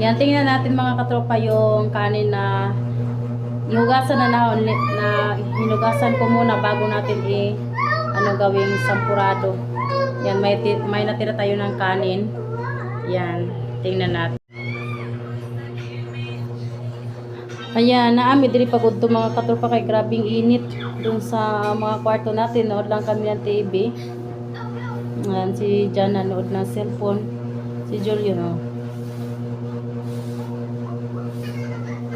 Yan, tingnan natin mga katropa yung kanin na hinugasan na hinugasan ko muna bago natin gawing sampurado. Yan, may natira tayo ng kanin. Yan, tingnan natin. Ayan, naami diri pagod to mga katropa kay grabing init dun sa mga kwarto natin. Nood lang kami ng TV. Ayan, si Jan nanood ng cellphone. Si Julio, no.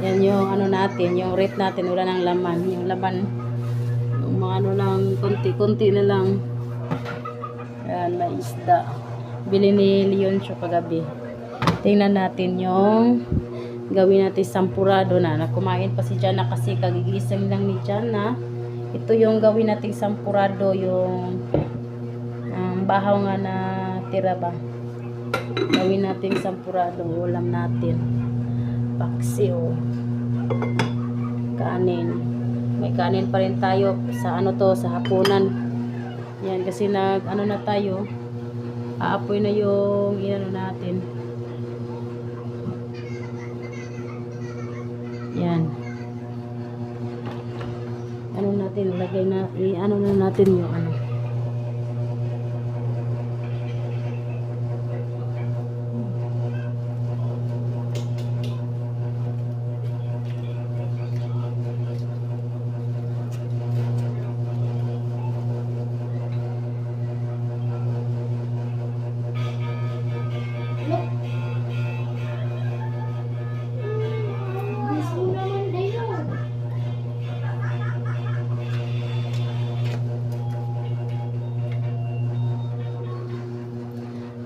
Yan yung natin, yung rate natin, wala nang laman. Yung laman, yung mga lang, konti-konti na lang. Yan, may isda. Bili ni Leon siya kagabi. Tingnan natin yung gawin natin sampurado na. Kumain pa si Jana kasi kagigising lang ni Jana. Ito yung gawin natin sampurado, yung bahaw nga na tira ba. Gawin natin sampurado, ulam natin. Paksiw. Kanin. May kanin pa rin tayo sa sa hapunan. Yan, kasi na tayo. Aapoy na yung natin. Yan. Natin, lagay na, na natin yung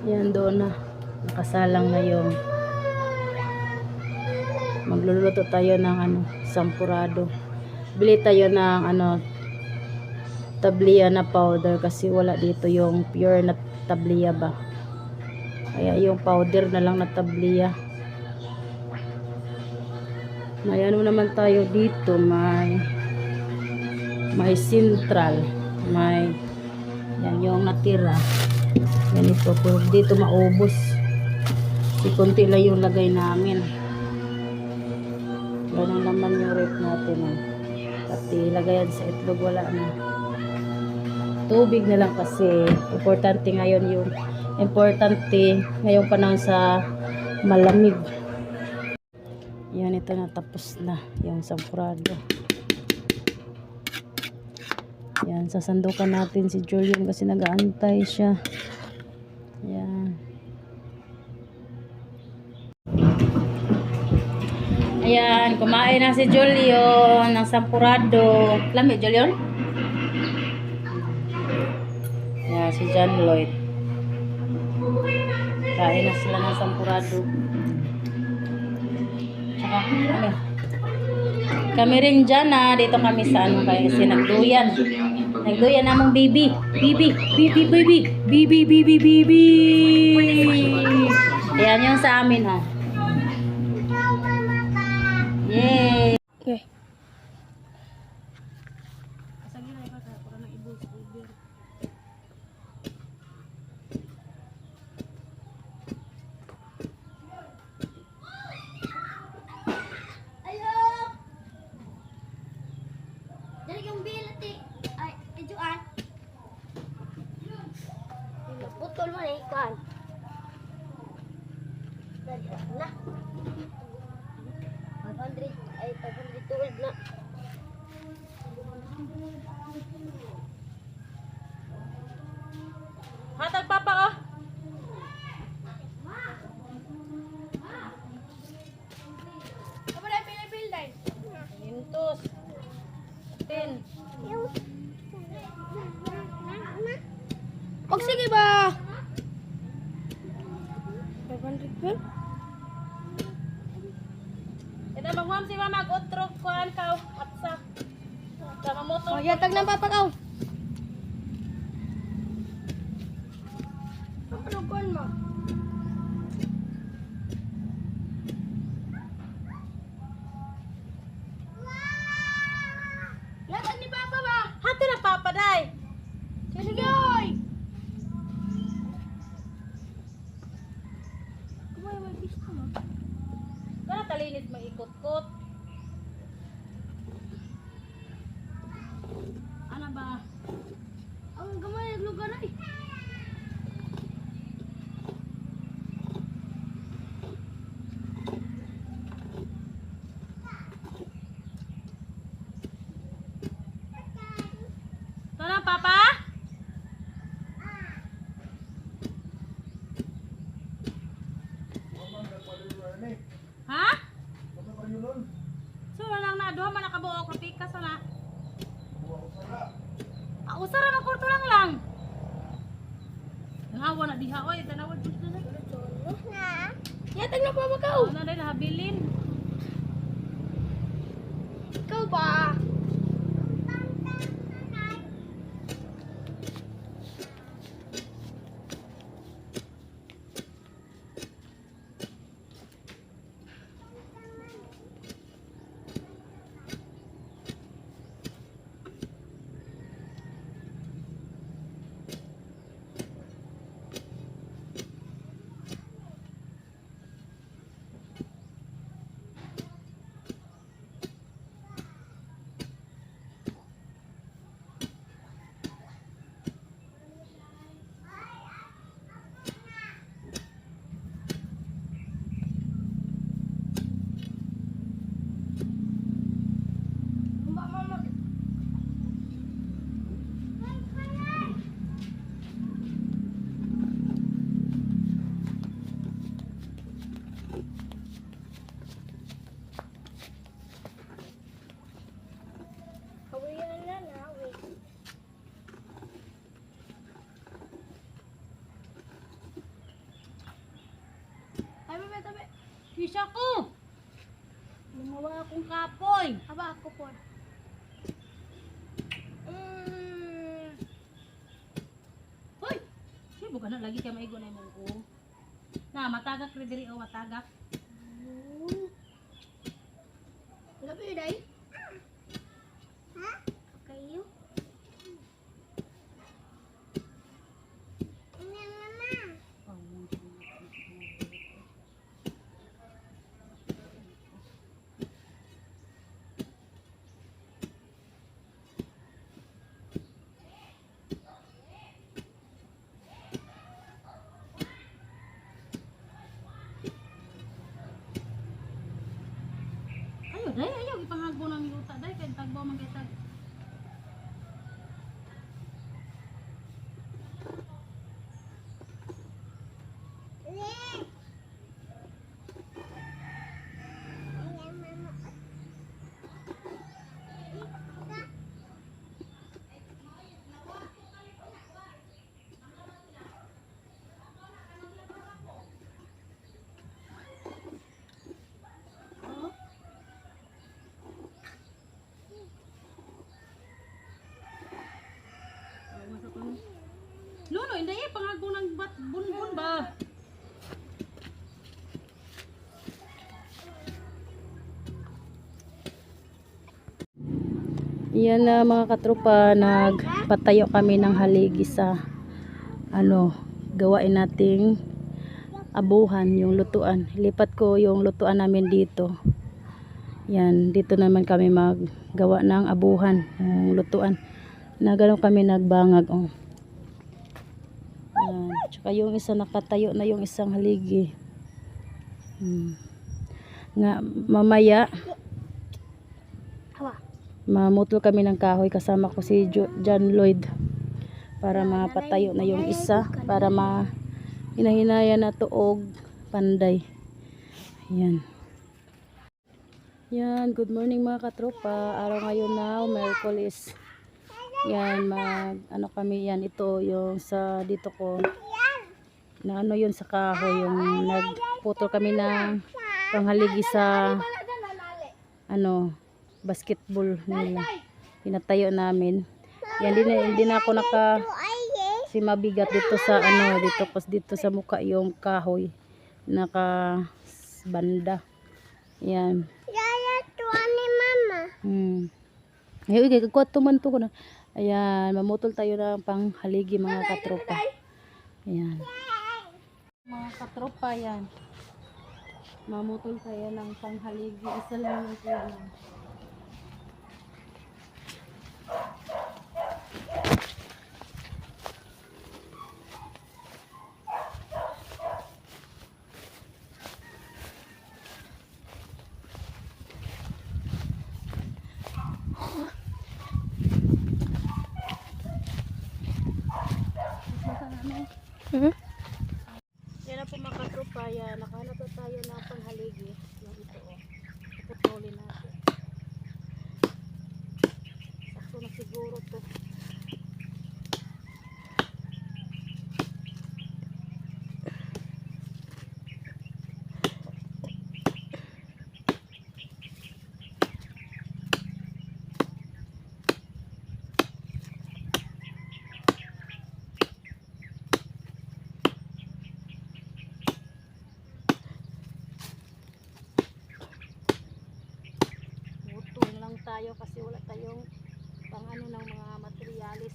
yan doon na nakasalang na yung magluluto tayo ng sampurado. Bili tayo ng tabliya na powder kasi wala dito yung pure na tabliya ba, kaya yung powder na lang na tabliya. May naman tayo dito, may central, may yan yung natira. Ganito po, dito maubos. Si konti lang yung lagay namin. Ganun naman yung rate natin. Pati lagayan sa itlog, wala na. Tubig na lang kasi. Importante ngayong panahon sa malamig. Yan, ito na, tapos na yung sampurado. Yan, sasandukan natin si Julian kasi nag-aantay siya. Yan. Ayan, kumain na si Julian ng sampurado. Lami, Julian? Yan, si John Lloyd. Kain na sila ng sampurado. Tsaka, kami rin dyan dito kami sa kasi nagduyan. Nagduyan namong baby. Ayan yung sa amin Yay. Okay. Putol mo na ikan. Na. 512 na. Hatag papa ko. Apa dah pilih-pilih dah? Intus. 10. Wag sige ba? 500 pun? Ito magmam si mama mag-utrog kuhan ka WhatsApp. Sama motor. Oh, yatag ng papa ka. Ano kon mo? Yatag ni papa ba? Hati na papa day. Sige oy. Kumain mo gusto mo. malinis, maikot-kot. Ano ba? Ang gamay ng lugar ay. Ito na, Papa? Ha? So, walang na. Doon man nakabuok. Napikas na. Usara na kurto lang. Nangawa na diha. Oy, tanawad dito na. Yatag na papa ka. Ano na habilin? Ikaw ba? Mama. Kawiyan na na, wait. Tabi. Kisha ko! Lumawa akong kapoy. Aba, ako po. Hoy! Siya buka na lagi ka maigo na yung ko. Na, matagak rin diri o matagak. Gabi, day. Ha? Kayo? Ayaw, ipangagbo ng yuta, day, kaya tagbo man kita. Luno, hindi pangagbo ng bunbun ba? Yan na mga katropa, nagpatayo kami ng haligi sa gawain nating abuhan, yung lutuan. Lipat ko yung lutuan namin dito. Yan, dito naman kami maggawa ng abuhan, yung lutuan. Na gano'n kami nagbangag. Oh. Yan. Tsaka yung isa nakatayo na yung isang haligi. Nga, mamaya mamutol kami ng kahoy, kasama ko si John Lloyd para mapatayo na yung isa, para hinahinaya na tuog panday. Yan. Yan, good morning mga katropa. Araw ngayon na Merkulis. Yan, kami yan, ito yung sa dito ko na yun sa kahoy, yung nagputol kami ng panghaligi sa basketball nila, pinatayo namin. Yan, hindi na ako si mabigat dito sa dito sa muka yung kahoy naka banda. Yan. Ayun, kagkuat tuman to ko na. Ayan, mamutol tayo ng panghaligi mga katropa. Ayan. Mga katropa, yan. Mamutol kaya ng panghaligi. Isa lang yung kulang. Hmm? Yan na po mga katropa, yan. Nakahanap na tayo ng panghaligi. Yung ito oh. Puputulin natin. Sakto na siguro to. Butol lang tayo kasi wala tayong pang ano ng mga materialis.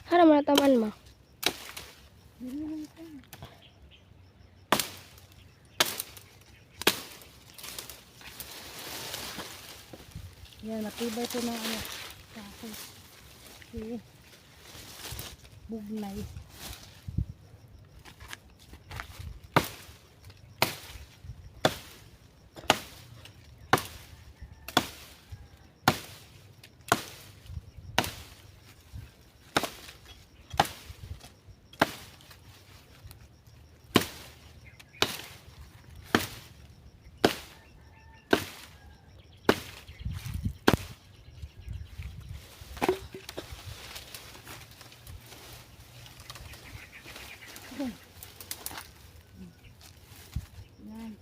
Hara mo na taman mo. Yan, matibay ito ng ano. Kahoy. Okay. Bugnay. Yan.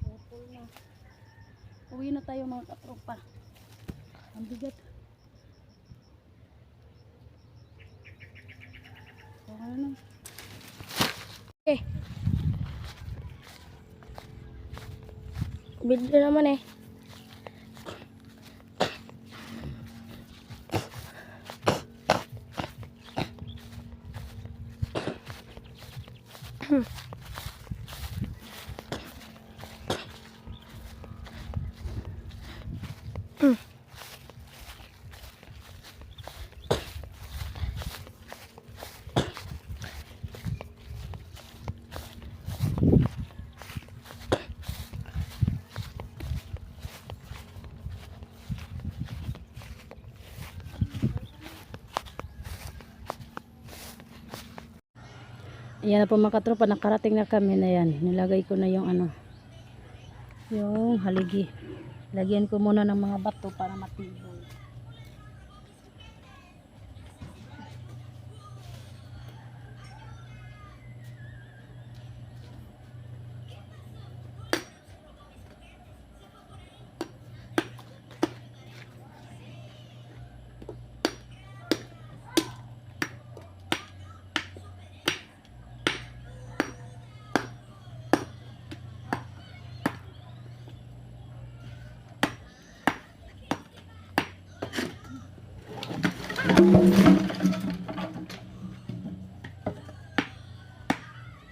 Putol na. Uwi na tayo mga katropa. Ang bigat. So, ano na? Eh. Video naman eh. Ayan na po mga katropa, nakarating na kami na yan. Nilagay ko na yung ano, yung haligi. Lagyan ko muna ng mga bato para matibay.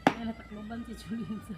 Ayan, natakloban si Julian sa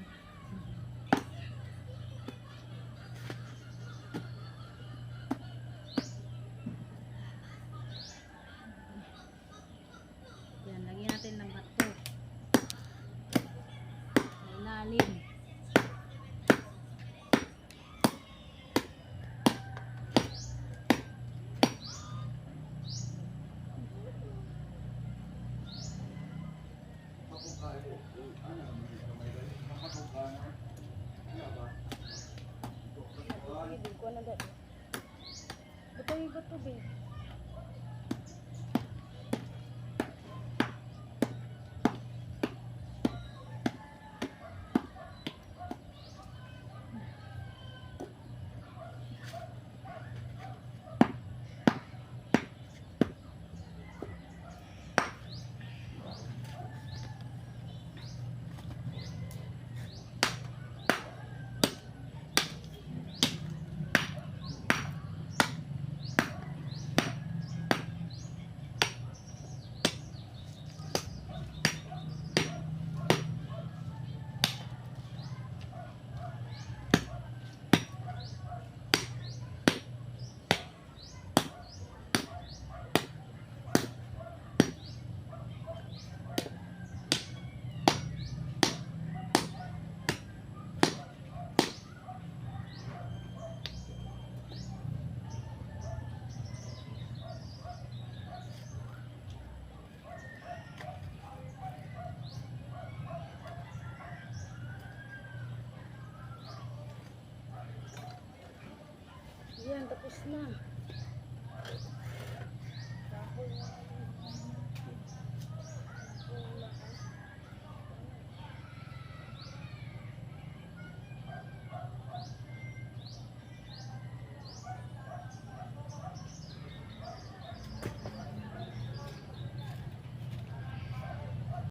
dagat. Butang ko tubig. Yan, tapos na. Kahoy na.